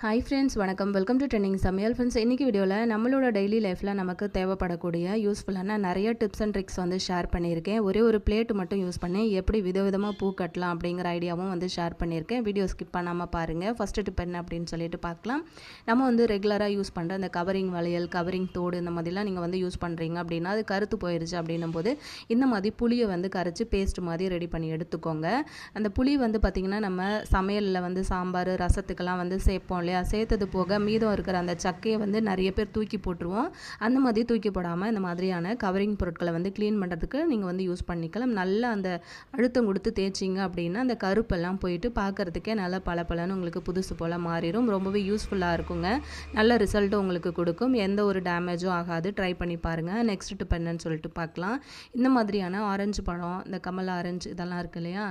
Hi friends, வணக்கம். Welcome to trending சமையல். Friends, இன்றைக்கி வீடியோவில் நம்மளோட டெய்லி லைஃப்பில் நமக்கு தேவைப்படக்கூடிய யூஸ்ஃபுல்லான நிறைய டிப்ஸ் அண்ட் ட்ரிக்ஸ் வந்து ஷேர் பண்ணியிருக்கேன். ஒரே ஒரு பிளேட் மட்டும் யூஸ் பண்ணி எப்படி விதவிதமாக பூ கட்டலாம் அப்படிங்கிற ஐடியாவும் வந்து ஷேர் பண்ணியிருக்கேன். வீடியோ ஸ்கிப் பண்ணாமல் பாருங்கள். ஃபஸ்ட்டு டிப் என்ன அப்படின்னு சொல்லிட்டு பார்க்கலாம். நம்ம வந்து ரெகுலராக யூஸ் பண்ணுற இந்த கவரிங் வளையல், கவரிங் தோடு இந்த மாதிரிலாம் நீங்கள் வந்து யூஸ் பண்ணுறீங்க அப்படின்னா அது கருத்து போயிடுச்சு அப்படின்னும் போது இந்த மாதிரி புளியை வந்து கரைச்சி பேஸ்ட் மாதிரி ரெடி பண்ணி எடுத்துக்கோங்க. அந்த புளி வந்து பார்த்திங்கன்னா நம்ம சமையலில் வந்து சாம்பார், ரசத்துக்கெல்லாம் வந்து சேர்ப்போம் இல்லையா? சேர்த்தது போக மீதம் இருக்கிற அந்த சக்கையை வந்து நிறைய பேர் தூக்கி போட்டுருவோம். அந்த மாதிரி தூக்கி போடாமல் இந்த மாதிரியான கவரிங் பொருட்களை வந்து க்ளீன் பண்ணுறதுக்கு நீங்கள் வந்து யூஸ் பண்ணிக்கலாம். நல்லா அந்த அழுத்தம் கொடுத்து தேய்ச்சிங்க அப்படின்னா அந்த கருப்பெல்லாம் போயிட்டு பார்க்குறதுக்கே நல்லா பளபளன்னு உங்களுக்கு புதுசு போல் மாறிடும். ரொம்பவே யூஸ்ஃபுல்லாக இருக்குங்க. நல்ல ரிசல்ட்டும் உங்களுக்கு கொடுக்கும். எந்த ஒரு டேமேஜும் ஆகாது. ட்ரை பண்ணி பாருங்கள். நெக்ஸ்ட் டிப் என்னன்னு சொல்லிட்டு பார்க்கலாம். இந்த மாதிரியான ஆரஞ்சு பழம், இந்த கமல் ஆரஞ்சு இதெல்லாம் இருக்கு இல்லையா?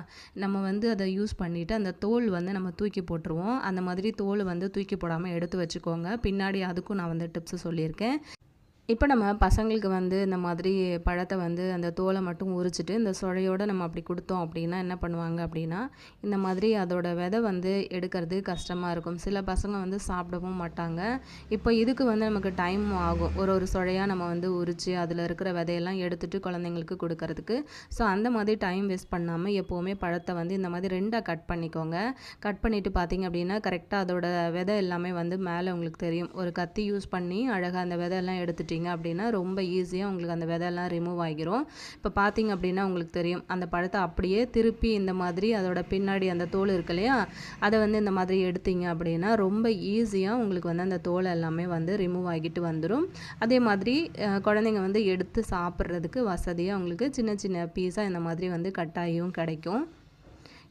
நம்ம வந்து அதை யூஸ் பண்ணிவிட்டு அந்த தோல் வந்து நம்ம தூக்கி போட்டுருவோம். அந்த மாதிரி தோல் வந்து தூக்கி போடாமல் எடுத்து வச்சுக்கோங்க. பின்னாடி அதுக்கும் நான் வந்து டிப்ஸ் சொல்லியிருக்கேன். இப்போ நம்ம பசங்களுக்கு வந்து இந்த மாதிரி பழத்தை வந்து அந்த தோலை மட்டும் உரிச்சிட்டு இந்த சொழையோடு நம்ம அப்படி கொடுத்தோம் அப்படின்னா என்ன பண்ணுவாங்க அப்படின்னா இந்த மாதிரி அதோட விதை வந்து எடுக்கிறது கஷ்டமாக இருக்கும். சில பசங்க வந்து சாப்பிடவும் மாட்டாங்க. இப்போ இதுக்கு வந்து நமக்கு டைம் ஆகும். ஒரு சொழையாக நம்ம வந்து உரித்து அதில் இருக்கிற விதையெல்லாம் எடுத்துகிட்டு குழந்தைங்களுக்கு கொடுக்கறதுக்கு. ஸோ அந்த மாதிரி டைம் வேஸ்ட் பண்ணாமல் எப்போவுமே பழத்தை வந்து இந்த மாதிரி ரெண்டாக கட் பண்ணிக்கோங்க. கட் பண்ணிவிட்டு பார்த்தீங்க அப்படின்னா கரெக்டாக அதோட விதை எல்லாமே வந்து மேலே உங்களுக்கு தெரியும். ஒரு கத்தி யூஸ் பண்ணி அழகாக அந்த விதையெல்லாம் எடுத்துட்டு அப்படின்னா ரொம்ப ஈஸியாக உங்களுக்கு அந்த விதையெல்லாம் ரிமூவ் ஆகிரும். இப்போ பார்த்தீங்க அப்படின்னா உங்களுக்கு தெரியும் அந்த பழத்தை அப்படியே திருப்பி இந்த மாதிரி அதோட பின்னாடி அந்த தோல் இருக்கு இல்லையா, அதை வந்து இந்த மாதிரி எடுத்தீங்க அப்படின்னா ரொம்ப ஈஸியாக உங்களுக்கு வந்து அந்த தோல் எல்லாமே வந்து ரிமூவ் ஆகிட்டு வந்துடும். அதே மாதிரி குழந்தைங்க வந்து எடுத்து சாப்பிட்றதுக்கு வசதியாக உங்களுக்கு சின்ன சின்ன பீஸாக இந்த மாதிரி வந்து கட்டாயும் கிடைக்கும்.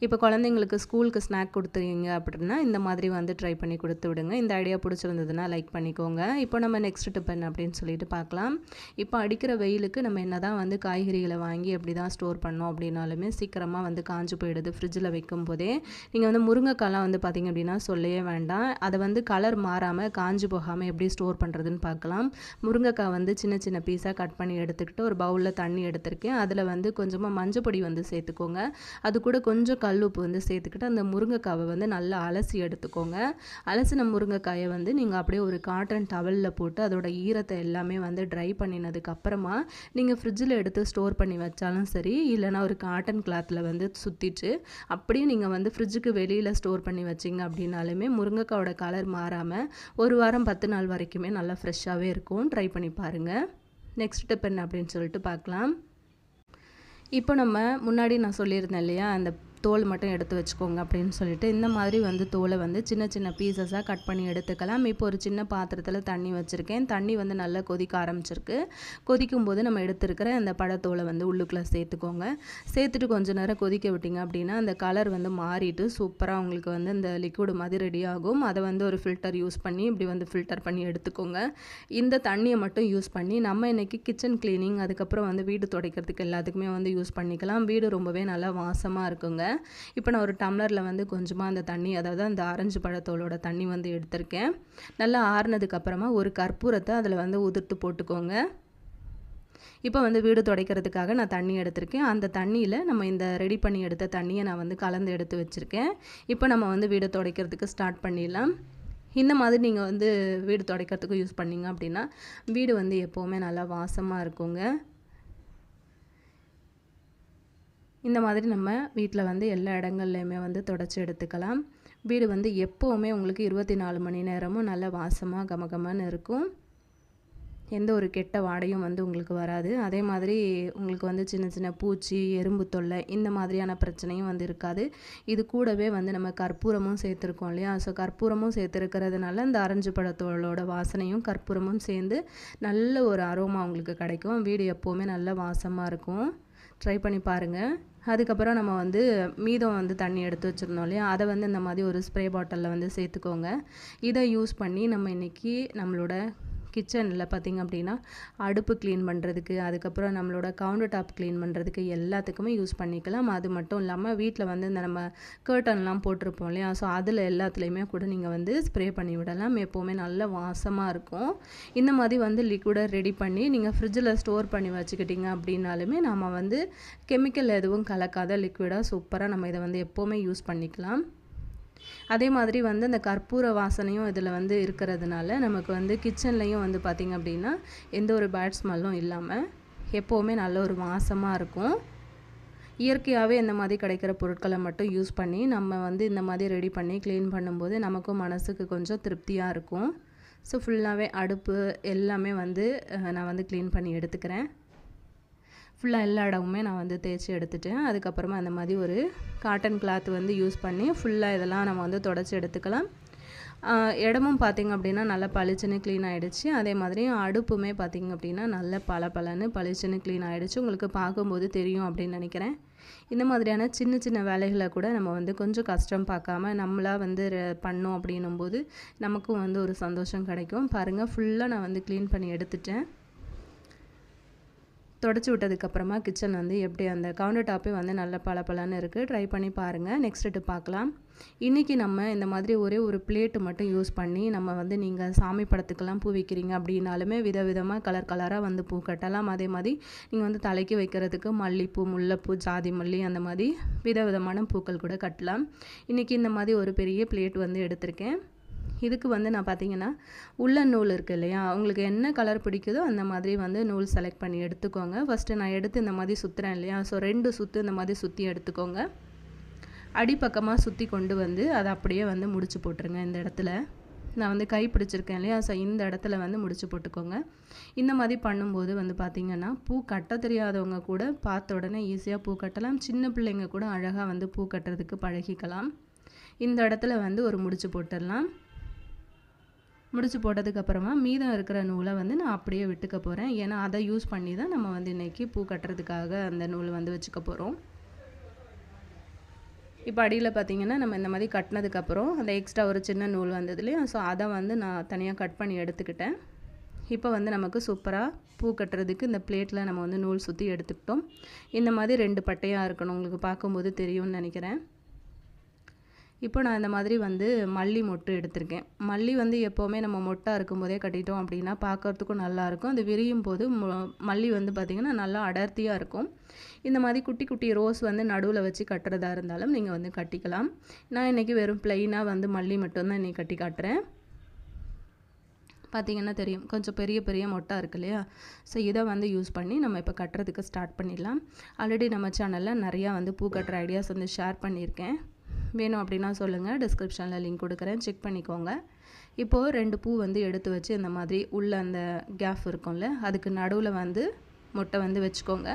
இப்போ குழந்தைங்களுக்கு ஸ்கூலுக்கு ஸ்நாக் கொடுத்துருங்க அப்படின்னா இந்த மாதிரி வந்து ட்ரை பண்ணி கொடுத்து விடுங்க. இந்த ஐடியா பிடிச்சிருந்ததுன்னா லைக் பண்ணிக்கோங்க. இப்போ நம்ம நெக்ஸ்ட் டிப் என்ன அப்படின்னு சொல்லிட்டு பார்க்கலாம். இப்போ அடிக்கிற வெயிலுக்கு நம்ம என்ன தான் வந்து காய்கறிகளை வாங்கி எப்படி தான் ஸ்டோர் பண்ணோம் அப்படின்னாலுமே சீக்கிரமாக வந்து காஞ்சு போயிடுது ஃப்ரிட்ஜில் வைக்கும் போதே. நீங்கள் வந்து முருங்கைக்காலாம் வந்து பார்த்திங்க அப்படின்னா சொல்லவே வேண்டாம். அதை வந்து கலர் மாறாமல் காஞ்சு போகாமல் எப்படி ஸ்டோர் பண்ணுறதுன்னு பார்க்கலாம். முருங்கைக்காய் வந்து சின்ன சின்ன பீஸாக கட் பண்ணி எடுத்துக்கிட்டு ஒரு பவுலில் தண்ணி எடுத்திருக்கேன். அதில் வந்து கொஞ்சமாக மஞ்சள் பொடி வந்து சேர்த்துக்கோங்க. அது கூட கொஞ்சம் கல்லுப்பு வந்து சேர்த்துக்கிட்டு அந்த முருங்கைக்காவை வந்து நல்லா அலசி எடுத்துக்கோங்க. அலசின முருங்கைக்காயை வந்து நீங்கள் அப்படியே ஒரு காட்டன் டவலில் போட்டு அதோட ஈரத்தை எல்லாமே வந்து ட்ரை பண்ணினதுக்கு அப்புறமா நீங்கள் ஃப்ரிட்ஜில் எடுத்து ஸ்டோர் பண்ணி வச்சாலும் சரி, இல்லைனா ஒரு காட்டன் கிளாத்தில் வந்து சுற்றிட்டு அப்படியே நீங்கள் வந்து ஃப்ரிட்ஜுக்கு வெளியில் ஸ்டோர் பண்ணி வச்சிங்க அப்படின்னாலுமே முருங்கைக்காவோட கலர் மாறாமல் ஒரு வாரம் 10 நாள் வரைக்குமே நல்லா ஃப்ரெஷ்ஷாகவே இருக்கும். ட்ரை பண்ணி பாருங்கள். நெக்ஸ்ட் டிப் என்ன அப்படின்னு சொல்லிட்டு பார்க்கலாம். இப்போ நம்ம முன்னாடி நான் சொல்லியிருந்தேன் இல்லையா, அந்த தோல் மட்டும் எடுத்து வச்சுக்கோங்க அப்படின்னு சொல்லிட்டு இந்த மாதிரி வந்து தோலை வந்து சின்ன சின்ன பீசஸாக கட் பண்ணி எடுத்துக்கலாம். இப்போ ஒரு சின்ன பாத்திரத்தில் தண்ணி வச்சுருக்கேன். தண்ணி வந்து நல்லா கொதிக்க ஆரம்பிச்சிருக்கு. கொதிக்கும் போது நம்ம எடுத்துருக்கிற அந்த பழத்தோலை வந்து உள்ளுக்குள்ளே சேர்த்துக்கோங்க. சேர்த்துட்டு கொஞ்சம் நேரம் கொதிக்க விட்டிங்க அப்படின்னா அந்த கலர் வந்து மாறிட்டு சூப்பராக உங்களுக்கு வந்து இந்த லிக்விட் மாதிரி ரெடி ஆகும். அதை வந்து ஒரு ஃபில்டர் யூஸ் பண்ணி இப்படி வந்து ஃபில்டர் பண்ணி எடுத்துக்கோங்க. இந்த தண்ணியை மட்டும் யூஸ் பண்ணி நம்ம இன்றைக்கி கிச்சன் க்ளீனிங், அதுக்கப்புறம் வந்து வீடு துடைக்கிறதுக்கு எல்லாத்துக்குமே வந்து யூஸ் பண்ணிக்கலாம். வீடு ரொம்பவே நல்லா வாசமாக இருக்குங்க. இப்போ நான் ஒரு டம்ளரில் வந்து கொஞ்சமாக அந்த தண்ணி, அதாவது அந்த ஆரஞ்சு பழத்தோலோட தண்ணி வந்து எடுத்திருக்கேன். நல்லா ஆறுனதுக்கு அப்புறமா ஒரு கற்பூரத்தை அதில் வந்து உதிர்த்து போட்டுக்கோங்க. இப்போ வந்து வீடு துடைக்கிறதுக்காக நான் தண்ணி எடுத்திருக்கேன். அந்த தண்ணியில் நம்ம இந்த ரெடி பண்ணி எடுத்த தண்ணியை நான் வந்து கலந்து எடுத்து வச்சுருக்கேன். இப்போ நம்ம வந்து வீடு துடைக்கிறதுக்கு ஸ்டார்ட் பண்ணிடலாம். இந்த மாதிரி நீங்கள் வந்து வீடு துடைக்கிறதுக்கு யூஸ் பண்ணிங்க அப்படின்னா வீடு வந்து எப்போவுமே நல்லா வாசமாக இருக்குங்க. இந்த மாதிரி நம்ம வீட்டில் வந்து எல்லா இடங்கள்லையுமே வந்து தொடச்சி எடுத்துக்கலாம். வீடு வந்து எப்போவுமே உங்களுக்கு 24 மணி நேரமும் நல்ல வாசமாக கமகமன்னு இருக்கும். எந்த ஒரு கெட்ட வாடையும் வந்து உங்களுக்கு வராது. அதே மாதிரி உங்களுக்கு வந்து சின்ன சின்ன பூச்சி, எறும்பு தொல்லை இந்த மாதிரியான பிரச்சனையும் வந்து இருக்காது. இது கூடவே வந்து நம்ம கற்பூரமும் சேர்த்துருக்கோம் இல்லையா? ஸோ கற்பூரமும் சேர்த்துருக்கிறதுனால இந்த ஆரஞ்சு பழத்தோலோட வாசனையும் கற்பூரமும் சேர்ந்து நல்ல ஒரு அரோமா உங்களுக்கு கிடைக்கும். வீடு எப்போவுமே நல்ல வாசமாக இருக்கும். ட்ரை பண்ணி பாருங்கள். அதுக்கப்புறம் நம்ம வந்து மீதம் வந்து தண்ணி எடுத்து வச்சுருந்தோம் இல்லையா, அதை வந்து இந்த மாதிரி ஒரு ஸ்ப்ரே பாட்டிலில் வந்து சேர்த்துக்கோங்க. இதை யூஸ் பண்ணி நம்ம இன்றைக்கி நம்மளோட கிச்சனில் பார்த்திங்க அப்படின்னா அடுப்பு க்ளீன் பண்ணுறதுக்கு, அதுக்கப்புறம் நம்மளோட கவுண்டர் டாப் க்ளீன் பண்ணுறதுக்கு எல்லாத்துக்குமே யூஸ் பண்ணிக்கலாம். அது மட்டும் இல்லாமல் வீட்டில் வந்து இந்த நம்ம கர்ட்டன்லாம் போட்டிருப்போம் இல்லையா, ஸோ அதில் எல்லாத்துலேயுமே கூட நீங்கள் வந்து ஸ்ப்ரே பண்ணி விடலாம். எப்போவுமே நல்ல வாசமாக இருக்கும். இந்த மாதிரி வந்து லிக்விடை ரெடி பண்ணி நீங்கள் ஃப்ரிட்ஜில் ஸ்டோர் பண்ணி வச்சுக்கிட்டிங்க அப்படின்னாலுமே நம்ம வந்து கெமிக்கல் எதுவும் கலக்காத லிக்விடாக சூப்பராக நம்ம இதை வந்து எப்போவுமே யூஸ் பண்ணிக்கலாம். அதே மாதிரி வந்து அந்த கற்பூர வாசனையும் இதில் வந்து இருக்கிறதுனால நமக்கு வந்து கிச்சன்லேயும் வந்து பார்த்திங்க அப்படின்னா எந்த ஒரு பேட் ஸ்மெல்லும் இல்லாமல் எப்போவுமே நல்ல ஒரு வாசமாக இருக்கும். இயற்கையாகவே இந்த மாதிரி கிடைக்கிற பொருட்களை மட்டும் யூஸ் பண்ணி நம்ம வந்து இந்த மாதிரி ரெடி பண்ணி க்ளீன் பண்ணும்போது நமக்கும் மனசுக்கு கொஞ்சம் திருப்தியாக இருக்கும். ஸோ ஃபுல்லாகவே அடுப்பு எல்லாமே வந்து நான் வந்து க்ளீன் பண்ணி எடுத்துக்கிறேன். ஃபுல்லாக எல்லா இடமுமே நான் வந்து தேய்ச்சி எடுத்துட்டேன். அதுக்கப்புறமா அந்த மாதிரி ஒரு காட்டன் கிளாத் வந்து யூஸ் பண்ணி ஃபுல்லாக இதெல்லாம் நம்ம வந்து தொடச்சி எடுத்துக்கலாம். இடமும் பார்த்திங்க அப்படின்னா நல்லா பளிச்சுன்னு க்ளீன் ஆகிடுச்சு. அதே மாதிரி அடுப்புமே பார்த்திங்க அப்படின்னா நல்ல பளபளன்னு பளிச்சுன்னு க்ளீன் ஆகிடுச்சு. உங்களுக்கு பார்க்கும்போது தெரியும் அப்படின்னு நினைக்கிறேன். இந்த மாதிரியான சின்ன சின்ன வேலைகளை கூட நம்ம வந்து கொஞ்சம் கஷ்டம் பார்க்காம நம்மளாக வந்து பண்ணோம் அப்படின்னும்போது நமக்கும் வந்து ஒரு சந்தோஷம் கிடைக்கும். பாருங்கள், ஃபுல்லாக நான் வந்து க்ளீன் பண்ணி எடுத்துட்டேன். தொடச்சி விட்டதுக்கப்புறமா கிச்சன் வந்து எப்படி அந்த கவுண்டர் டாப்பே வந்து நல்ல பளபளன்னு இருக்குது. ட்ரை பண்ணி பாருங்கள். நெக்ஸ்ட் டிப் பார்க்கலாம். இன்றைக்கி நம்ம இந்த மாதிரி ஒரே ஒரு பிளேட்டு மட்டும் யூஸ் பண்ணி நம்ம வந்து நீங்கள் சாமி படத்துக்கெல்லாம் பூ வைக்கிறீங்க அப்படின்னாலுமே விதவிதமாக கலர் கலராக வந்து பூ கட்டலாம். அதே மாதிரி நீங்கள் வந்து தலைக்கு வைக்கிறதுக்கு மல்லிப்பூ, முல்லைப்பூ, ஜாதி மல்லி அந்த மாதிரி விதவிதமான பூக்கள் கூட கட்டலாம். இன்றைக்கி இந்த மாதிரி ஒரு பெரிய பிளேட் வந்து எடுத்திருக்கேன். இதுக்கு வந்து நான் பார்த்தீங்கன்னா உள்ளன் நூல் இருக்குது இல்லையா, உங்களுக்கு என்ன கலர் பிடிக்குதோ அந்த மாதிரி வந்து நூல் செலக்ட் பண்ணி எடுத்துக்கோங்க. ஃபஸ்ட்டு நான் எடுத்து இந்த மாதிரி சுற்றுறேன் இல்லையா, ஸோ 2 சுற்று இந்த மாதிரி சுற்றி எடுத்துக்கோங்க. அடிப்பக்கமாக சுற்றி கொண்டு வந்து அதை அப்படியே வந்து முடிச்சு போட்டுருங்க. இந்த இடத்துல நான் வந்து கை பிடிச்சிருக்கேன் இல்லையா, ஸோ இந்த இடத்துல வந்து முடிச்சு போட்டுக்கோங்க. இந்த மாதிரி பண்ணும்போது வந்து பார்த்திங்கன்னா பூ கட்ட தெரியாதவங்க கூட பார்த்த உடனே ஈஸியாக பூ கட்டலாம். சின்ன பிள்ளைங்க கூட அழகாக வந்து பூ கட்டுறதுக்கு பழகிக்கலாம். இந்த இடத்துல வந்து ஒரு முடிச்சு போட்டுடலாம். முடிச்சு போட்டதுக்கப்புறமா மீதம் இருக்கிற நூலை வந்து நான் அப்படியே விட்டுக்க போகிறேன். ஏன்னா அதை யூஸ் பண்ணி தான் நம்ம வந்து இன்றைக்கி பூ கட்டுறதுக்காக அந்த நூல் வந்து வச்சுக்க போகிறோம். இப்போ அடியில் பார்த்திங்கன்னா நம்ம இந்த மாதிரி கட்டினதுக்கப்புறம் அந்த எக்ஸ்ட்ரா ஒரு சின்ன நூல் வந்தது இல்லையா, ஸோ அதை வந்து நான் தனியாக கட் பண்ணி எடுத்துக்கிட்டேன். இப்போ வந்து நமக்கு சூப்பராக பூ கட்டுறதுக்கு இந்த பிளேட்டில் நம்ம வந்து நூல் சுற்றி எடுத்துக்கிட்டோம். இந்த மாதிரி 2 பட்டையாக இருக்கணும். உங்களுக்கு பார்க்கும்போது தெரியும்னு நினைக்கிறேன். இப்போ நான் இந்த மாதிரி வந்து மல்லி மொட்டு எடுத்திருக்கேன். மல்லி வந்து எப்போவுமே நம்ம மொட்டாக இருக்கும்போதே கட்டிட்டோம் அப்படின்னா பார்க்குறதுக்கும் நல்லாயிருக்கும். அது விரியும் போது மல்லி வந்து பார்த்திங்கன்னா நல்லா அடர்த்தியாக இருக்கும். இந்த மாதிரி குட்டி குட்டி ரோஸ் வந்து நடுவில் வச்சு கட்டுறதா இருந்தாலும் நீங்கள் வந்து கட்டிக்கலாம். நான் இன்றைக்கி வெறும் ப்ளைனாக வந்து மல்லி மட்டும்தான் இன்றைக்கி கட்டி காட்டுறேன். பார்த்திங்கன்னா தெரியும், கொஞ்சம் பெரிய பெரிய மொட்டாக இருக்கு இல்லையா, ஸோ இதை வந்து யூஸ் பண்ணி நம்ம இப்போ கட்டுறதுக்கு ஸ்டார்ட் பண்ணிடலாம். ஆல்ரெடி நம்ம சேனலில் நிறையா வந்து பூ கட்டுற ஐடியாஸ் வந்து ஷேர் பண்ணியிருக்கேன். வேணும் அப்படின்னா சொல்லுங்கள், டிஸ்கிரிப்ஷனில் லிங்க் கொடுக்குறேன், செக் பண்ணிக்கோங்க. இப்போது 2 பூ வந்து எடுத்து வச்சு இந்த மாதிரி உள்ள அந்த கேப் இருக்கும்ல, அதுக்கு நடுவில் வந்து மொட்டை வந்து வச்சுக்கோங்க.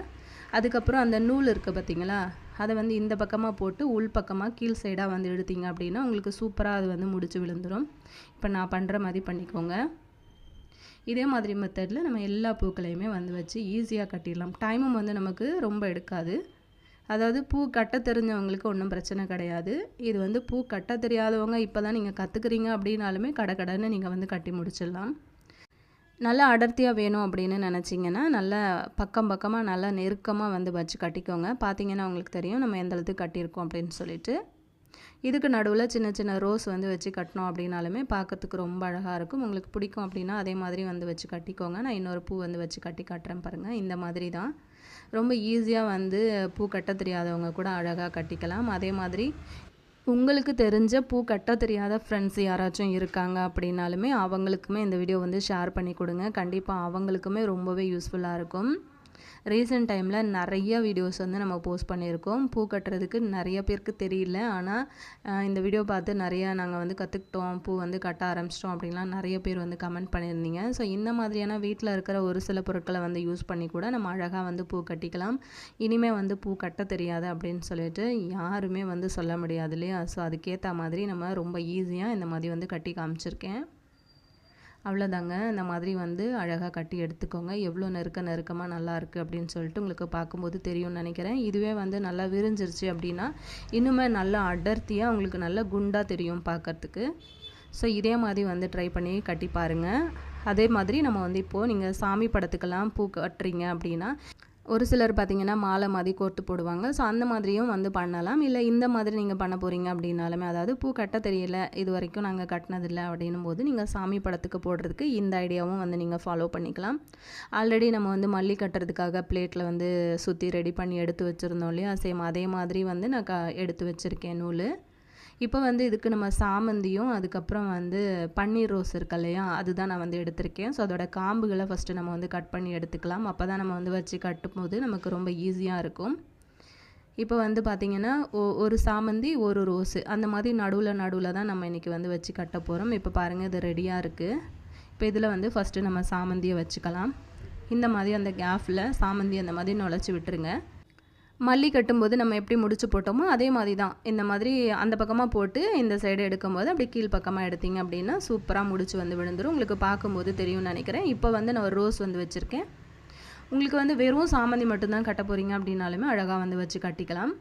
அதுக்கப்புறம் அந்த நூல் இருக்குது பார்த்திங்களா, அதை வந்து இந்த பக்கமாக போட்டு உள் பக்கமாக கீழ் சைடாக வந்து எடுத்தீங்க அப்படின்னா உங்களுக்கு சூப்பராக அது வந்து முடிச்சு விழுந்துடும். இப்போ நான் பண்ணுற மாதிரி பண்ணிக்கோங்க. இதே மாதிரி மெத்தடில் நம்ம எல்லா பூக்களையுமே வந்து வச்சு ஈஸியாக கட்டிடலாம். டைமும் வந்து நமக்கு ரொம்ப எடுக்காது. அதாவது பூ கட்ட தெரிஞ்சவங்களுக்கு ஒன்றும் பிரச்சனை கிடையாது. இது வந்து பூ கட்ட தெரியாதவங்க இப்போ தான் நீங்கள் கற்றுக்குறீங்க அப்படின்னாலுமே கடன்னு நீங்கள் வந்து கட்டி முடிச்சிடலாம். நல்லா அடர்த்தியாக வேணும் அப்படின்னு நினச்சிங்கன்னா நல்லா பக்கமாக நல்லா நெருக்கமாக வந்து வச்சு கட்டிக்கோங்க. பார்த்தீங்கன்னா உங்களுக்கு தெரியும் நம்ம எந்த அளவுக்கு கட்டியிருக்கோம் அப்படின்னு சொல்லிட்டு. இதுக்கு நடுவில் சின்ன சின்ன ரோஸ் வந்து வச்சு கட்டினோம் அப்படின்னாலுமே பார்க்கறதுக்கு ரொம்ப அழகாக இருக்கும். உங்களுக்கு பிடிக்கும் அப்படின்னா அதே மாதிரி வந்து வச்சு கட்டிக்கோங்க. நான் இன்னொரு பூ வந்து வச்சு கட்டி காட்டுறேன் பாருங்கள். இந்த மாதிரி தான் ரொம்ப ஈஸியாக வந்து பூ கட்ட தெரியாதவங்க கூட அழகாக கட்டிக்கலாம். அதே மாதிரி உங்களுக்கு தெரிஞ்ச பூ கட்ட தெரியாத ஃப்ரெண்ட்ஸ் யாராச்சும் இருக்காங்க அப்படின்னாலுமே அவங்களுக்குமே இந்த வீடியோ வந்து ஷேர் பண்ணி கொடுங்க. கண்டிப்பாக அவங்களுக்குமே ரொம்பவே யூஸ்ஃபுல்லாக இருக்கும். ரீசெண்ட் டைமில் நிறைய வீடியோஸ் வந்து நம்ம போஸ்ட் பண்ணியிருக்கோம். பூ கட்டுறதுக்கு நிறைய பேருக்கு தெரியல. ஆனால் இந்த வீடியோ பார்த்து நிறையா நாங்கள் வந்து கற்றுக்கிட்டோம், பூ வந்து கட்ட ஆரம்பிச்சிட்டோம் அப்படின்லாம் நிறைய பேர் வந்து கமெண்ட் பண்ணியிருந்தீங்க. ஸோ இந்த மாதிரியான வீட்டில் இருக்கிற ஒரு சில பொருட்களை வந்து யூஸ் பண்ணி கூட நம்ம அழகாக வந்து பூ கட்டிக்கலாம். இனிமேல் வந்து பூ கட்ட தெரியாது அப்படின்னு சொல்லிட்டு யாருமே வந்து சொல்ல முடியாது இல்லையா. ஸோ அதுக்கேற்ற மாதிரி நம்ம ரொம்ப ஈஸியாக இந்த மாதிரி வந்து கட்டி காமிச்சிருக்கேன். அவ்வளோதாங்க. இந்த மாதிரி வந்து அழகாக கட்டி எடுத்துக்கோங்க. எவ்வளோ நெருக்கமாக நல்லா இருக்குது அப்படின்னு சொல்லிட்டு உங்களுக்கு பார்க்கும்போது தெரியும்னு நினைக்கிறேன். இதுவே வந்து நல்லா விரிஞ்சிருச்சு அப்படின்னா இன்னுமே நல்லா அடர்த்தியாக உங்களுக்கு நல்லா குண்டாக தெரியும் பார்க்குறதுக்கு. ஸோ இதே மாதிரி வந்து ட்ரை பண்ணி கட்டி பாருங்கள். அதே மாதிரி நம்ம வந்து இப்போது நீங்கள் சாமி படத்துக்கெல்லாம் பூ கட்டுறீங்க அப்படின்னா ஒரு சிலர் பார்த்திங்கன்னா மாலை மாதிரி கோர்த்து போடுவாங்க. ஸோ அந்த மாதிரியும் வந்து பண்ணலாம். இல்லை இந்த மாதிரி நீங்கள் பண்ண போகிறீங்க அப்படின்னாலுமே, அதாவது பூ கட்ட தெரியல, இது வரைக்கும் நாங்கள் கட்டினதில்லை அப்படின்னும் போது நீங்கள் சாமி படத்துக்கு போடுறதுக்கு இந்த ஐடியாவும் வந்து நீங்கள் ஃபாலோ பண்ணிக்கலாம். ஆல்ரெடி நம்ம வந்து மல்லி கட்டுறதுக்காக பிளேட்டில் வந்து சுற்றி ரெடி பண்ணி எடுத்து வச்சுருந்தோம் இல்லையா, சேம் அதே மாதிரி வந்து நான் எடுத்து வச்சுருக்கேன் நூல். இப்போ வந்து இதுக்கு நம்ம சாமந்தியும் அதுக்கப்புறம் வந்து பன்னீர் ரோஸ் இருக்கு இல்லையா, அதுதான் நான் வந்து எடுத்திருக்கேன். ஸோ அதோட காம்புகளை ஃபஸ்ட்டு நம்ம வந்து கட் பண்ணி எடுத்துக்கலாம். அப்போ தான் நம்ம வந்து வச்சு கட்டும்போது நமக்கு ரொம்ப ஈஸியாக இருக்கும். இப்போ வந்து பார்த்திங்கன்னா ஒரு சாமந்தி ஒரு ரோஸு அந்த மாதிரி நடுவில் தான் நம்ம இன்றைக்கி வந்து வச்சு கட்ட போகிறோம். இப்போ பாருங்கள் இது ரெடியாக இருக்குது. இப்போ இதில் வந்து ஃபஸ்ட்டு நம்ம சாமந்தியை வச்சுக்கலாம். இந்த மாதிரி அந்த கேப்பில் சாமந்தி அந்த மாதிரி நுழைச்சி விட்டுருங்க. மல்லி கட்டும்போது நம்ம எப்படி முடிச்சு போட்டோமோ அதே மாதிரி தான் இந்த மாதிரி அந்த பக்கமாக போட்டு இந்த சைடு எடுக்கும்போது அப்படி கீழ் பக்கமாக எடுத்திங்க அப்படின்னா சூப்பராக முடிச்சு வந்து விழுந்துடும். உங்களுக்கு பார்க்கும்போது தெரியும்னு நினைக்கிறேன். இப்போ வந்து நான் ஒரு ரோஸ் வந்து வச்சுருக்கேன். உங்களுக்கு வந்து வெறும் சாமந்தி மட்டும்தான் கட்ட போகிறீங்க அப்படின்னாலுமே அழகாக வந்து வச்சு கட்டிக்கலாம்.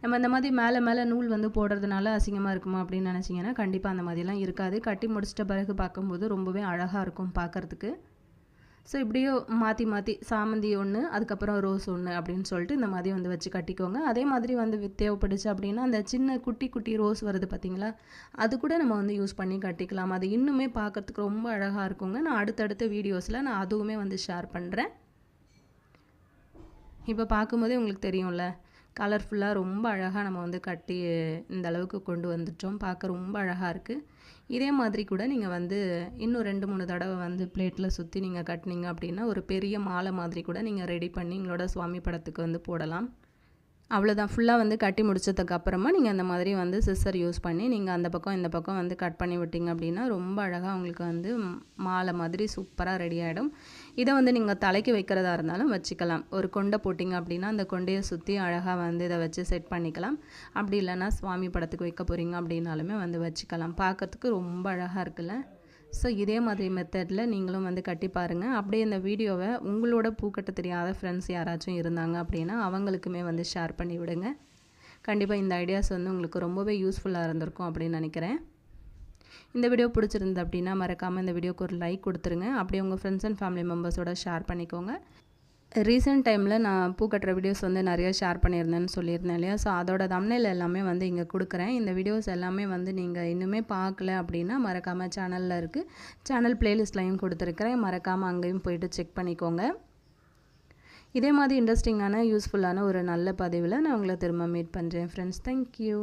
நம்ம இந்த மாதிரி மேலே நூல் வந்து போடுறதுனால அசிங்கமாக இருக்குமா அப்படின்னு நினச்சிங்கன்னா கண்டிப்பாக அந்த மாதிரிலாம் இருக்காது. கட்டி முடிச்சிட்ட பிறகு பார்க்கும்போது ரொம்பவே அழகாக இருக்கும் பார்க்குறதுக்கு. ஸோ இப்படியோ மாற்றி சாமந்தி ஒன்று அதுக்கப்புறம் ரோஸ் ஒன்று அப்படின்னு சொல்லிட்டு இந்த மாதிரி வந்து வச்சு கட்டிக்கோங்க. அதே மாதிரி வந்து தேவைப்படுச்சு அப்படின்னா அந்த சின்ன குட்டி ரோஸ் வருது பார்த்திங்களா, அது கூட நம்ம வந்து யூஸ் பண்ணி கட்டிக்கலாம். அது இன்னுமே பார்க்குறதுக்கு ரொம்ப அழகாக இருக்குங்க. நான் அடுத்தடுத்த வீடியோஸில் நான் அதுவுமே வந்து ஷேர் பண்ணுறேன். இப்போ பார்க்கும்போதே உங்களுக்கு தெரியும்ல, கலர்ஃபுல்லாக ரொம்ப அழகாக நம்ம வந்து கட்டி இந்த அளவுக்கு கொண்டு வந்துட்டோம். பார்க்க ரொம்ப அழகாக இருக்குது. இதே மாதிரி கூட நீங்கள் வந்து இன்னும் 2-3 தடவை வந்து பிளேட்டில் சுற்றி நீங்கள் கட்டினீங்க அப்படின்னா ஒரு பெரிய மாலை மாதிரி கூட நீங்கள் ரெடி பண்ணி எங்களோட சுவாமி படத்துக்கு வந்து போடலாம். அவ்வளோதான். ஃபுல்லாக வந்து கட்டி முடிச்சதுக்கப்புறமா நீங்கள் அந்த மாதிரி வந்து சிஸ்ஸர் யூஸ் பண்ணி நீங்கள் அந்த பக்கம் இந்த பக்கம் வந்து கட் பண்ணி விட்டிங்க அப்படின்னா ரொம்ப அழகாக உங்களுக்கு வந்து மாலை மாதிரி சூப்பராக ரெடி ஆகிடும். இதை வந்து நீங்கள் தலைக்கு வைக்கிறதா இருந்தாலும் வச்சுக்கலாம். ஒரு கொண்டை போட்டிங்க அப்படின்னா அந்த கொண்டையை சுற்றி அழகாக வந்து இதை வச்சு செட் பண்ணிக்கலாம். அப்படி இல்லைன்னா சுவாமி படத்துக்கு வைக்க போகிறீங்க அப்படின்னாலுமே வந்து வச்சுக்கலாம். பார்க்கறதுக்கு ரொம்ப அழகாக இருக்குல்ல. ஸோ இதே மாதிரி மெத்தடில் நீங்களும் வந்து கட்டி பாருங்கள். அப்படியே இந்த வீடியோவை உங்களோட பூக்கட்ட தெரியாத ஃப்ரெண்ட்ஸ் யாராச்சும் இருந்தாங்க அப்படின்னா அவங்களுக்குமே வந்து ஷேர் பண்ணி விடுங்க. கண்டிப்பாக இந்த ஐடியாஸ் வந்து உங்களுக்கு ரொம்பவே யூஸ்ஃபுல்லாக இருந்திருக்கும் அப்படின்னு நினைக்கிறேன். இந்த வீடியோ பிடிச்சிருந்து அப்படின்னா மறக்காமல் இந்த வீடியோக்கு ஒரு லைக் கொடுத்துருங்க. அப்படியே உங்கள் ஃப்ரெண்ட்ஸ் அண்ட் ஃபேமிலி மெம்பர்ஸோட ஷேர் பண்ணிக்கோங்க. ரீசெண்ட் டைமில் நான் பூ கட்டுற வீடியோஸ் வந்து நிறைய ஷேர் பண்ணியிருந்தேன்னு சொல்லியிருந்தேன் இல்லையா, ஸோ அதோட தம்ப்நெயில் எல்லாமே வந்து இங்கே கொடுக்குறேன். இந்த வீடியோஸ் எல்லாமே வந்து நீங்கள் இன்னுமே பார்க்கல அப்படின்னா மறக்காமல் சேனலில் இருக்குது, சேனல் ப்ளேலிஸ்ட்லையும் கொடுத்துருக்குறேன். மறக்காமல் அங்கேயும் போய்ட்டு செக் பண்ணிக்கோங்க. இதே மாதிரி இன்ட்ரெஸ்டிங்கான யூஸ்ஃபுல்லான ஒரு நல்ல பதிவில் நான் உங்களை திரும்ப மீட் பண்ணுறேன் ஃப்ரெண்ட்ஸ். தேங்க்யூ.